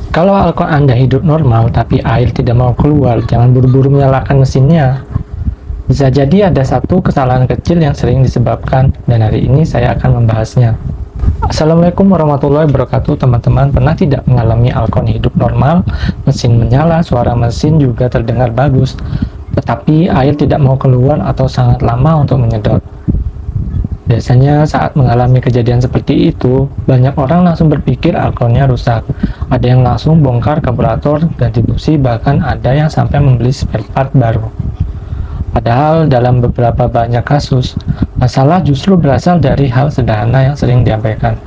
Kalau alkohol Anda hidup normal tapi air tidak mau keluar, jangan buru-buru menyalakan mesinnya. Bisa jadi ada satu kesalahan kecil yang sering disebabkan, dan hari ini saya akan membahasnya. Assalamualaikum warahmatullahi wabarakatuh. Teman-teman pernah tidak mengalami alkohol hidup normal, mesin menyala, suara mesin juga terdengar bagus, tetapi air tidak mau keluar atau sangat lama untuk menyedot? Biasanya saat mengalami kejadian seperti itu, banyak orang langsung berpikir alkoholnya rusak. Ada yang langsung bongkar karburator, ganti busi, bahkan ada yang sampai membeli spare part baru. Padahal dalam beberapa banyak kasus, masalah justru berasal dari hal sederhana yang sering diabaikan.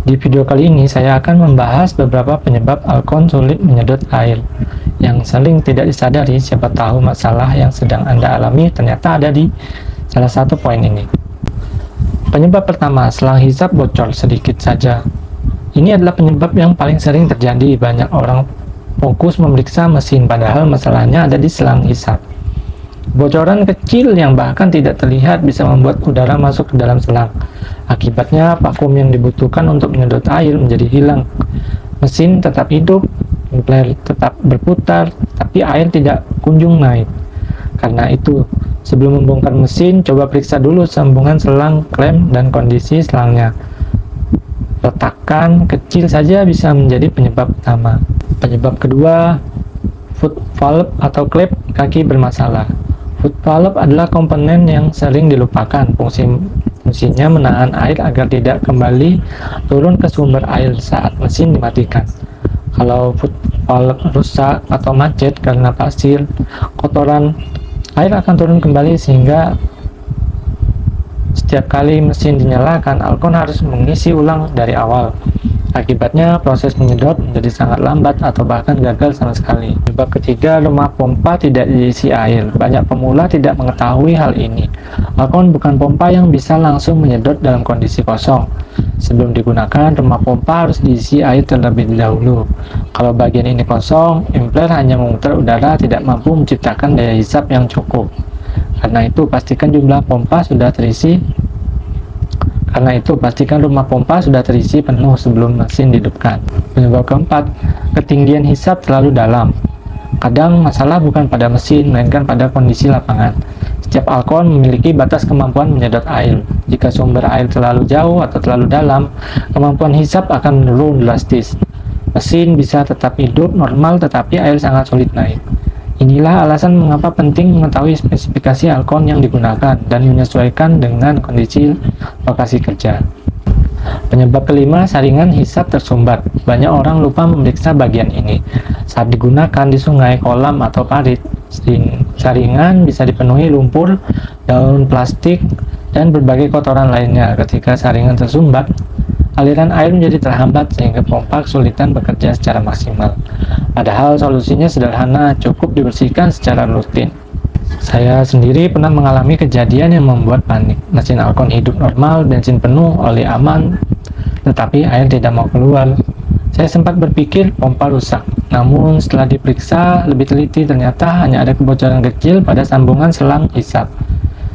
Di video kali ini saya akan membahas beberapa penyebab alkohol sulit menyedot air yang sering tidak disadari. Siapa tahu masalah yang sedang Anda alami ternyata ada di salah satu poin ini. Penyebab pertama, selang hisap bocor sedikit saja. Ini adalah penyebab yang paling sering terjadi. Banyak orang fokus memeriksa mesin, padahal masalahnya ada di selang hisap. Bocoran kecil yang bahkan tidak terlihat bisa membuat udara masuk ke dalam selang. Akibatnya, vakum yang dibutuhkan untuk menyedot air menjadi hilang. Mesin tetap hidup, impeller tetap berputar, tapi air tidak kunjung naik. Karena itu, sebelum membongkar mesin, coba periksa dulu sambungan selang, klem, dan kondisi selangnya. Retakan kecil saja bisa menjadi penyebab utama. Penyebab kedua, foot valve atau klep kaki bermasalah. Foot valve adalah komponen yang sering dilupakan. Fungsinya menahan air agar tidak kembali turun ke sumber air saat mesin dimatikan. Kalau foot valve rusak atau macet karena pasir, kotoran, air akan turun kembali, sehingga setiap kali mesin dinyalakan, alkohol harus mengisi ulang dari awal. Akibatnya proses menyedot menjadi sangat lambat atau bahkan gagal sama sekali. Penyebab ketiga, rumah pompa tidak diisi air. Banyak pemula tidak mengetahui hal ini. Alkohol bukan pompa yang bisa langsung menyedot dalam kondisi kosong. Sebelum digunakan, rumah pompa harus diisi air terlebih dahulu. Kalau bagian ini kosong, impeller hanya memutar udara, tidak mampu menciptakan daya hisap yang cukup. Karena itu, pastikan rumah pompa sudah terisi penuh sebelum mesin dihidupkan. Penyebab keempat, ketinggian hisap terlalu dalam. Kadang masalah bukan pada mesin, melainkan pada kondisi lapangan. Setiap alkohol memiliki batas kemampuan menyedot air. Jika sumber air terlalu jauh atau terlalu dalam, kemampuan hisap akan menurun drastis. Mesin bisa tetap hidup normal, tetapi air sangat sulit naik. Inilah alasan mengapa penting mengetahui spesifikasi alkohol yang digunakan dan menyesuaikan dengan kondisi lokasi kerja. Penyebab kelima, saringan hisap tersumbat. Banyak orang lupa memeriksa bagian ini. Saat digunakan di sungai, kolam, atau parit, saringan bisa dipenuhi lumpur, daun plastik, dan berbagai kotoran lainnya. Ketika saringan tersumbat, aliran air menjadi terhambat sehingga pompa kesulitan bekerja secara maksimal. Padahal solusinya sederhana, cukup dibersihkan secara rutin. Saya sendiri pernah mengalami kejadian yang membuat panik. Mesin alkohol hidup normal, bensin penuh, oli aman, tetapi air tidak mau keluar. Saya sempat berpikir pompa rusak. Namun setelah diperiksa lebih teliti, ternyata hanya ada kebocoran kecil pada sambungan selang hisap.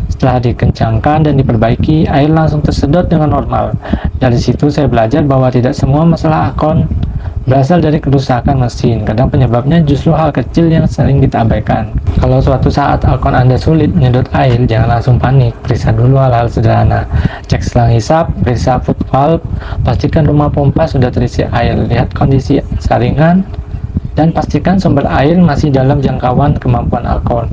Setelah dikencangkan dan diperbaiki, air langsung tersedot dengan normal. Dari situ saya belajar bahwa tidak semua masalah alkohol berasal dari kerusakan mesin. Kadang penyebabnya justru hal kecil yang sering kita abaikan. Kalau suatu saat alkohol Anda sulit menyedot air, jangan langsung panik. Periksa dulu hal-hal sederhana. Cek selang hisap, periksa foot valve, pastikan rumah pompa sudah terisi air, lihat kondisi saringan, dan pastikan sumber air masih dalam jangkauan kemampuan alkohol.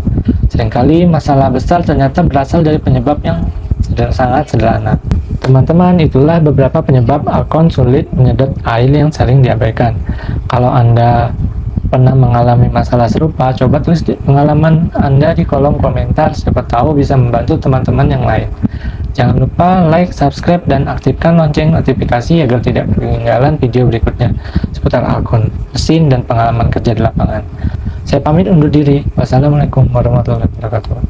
Seringkali masalah besar ternyata berasal dari penyebab yang sangat sederhana. Teman-teman, itulah beberapa penyebab alkohol sulit menyedot air yang sering diabaikan. Kalau Anda pernah mengalami masalah serupa, coba tulis pengalaman Anda di kolom komentar, siapa tahu bisa membantu teman-teman yang lain. Jangan lupa like, subscribe, dan aktifkan lonceng notifikasi agar tidak ketinggalan video berikutnya seputar alkohol, mesin, dan pengalaman kerja di lapangan. Saya pamit undur diri. Wassalamualaikum warahmatullahi wabarakatuh.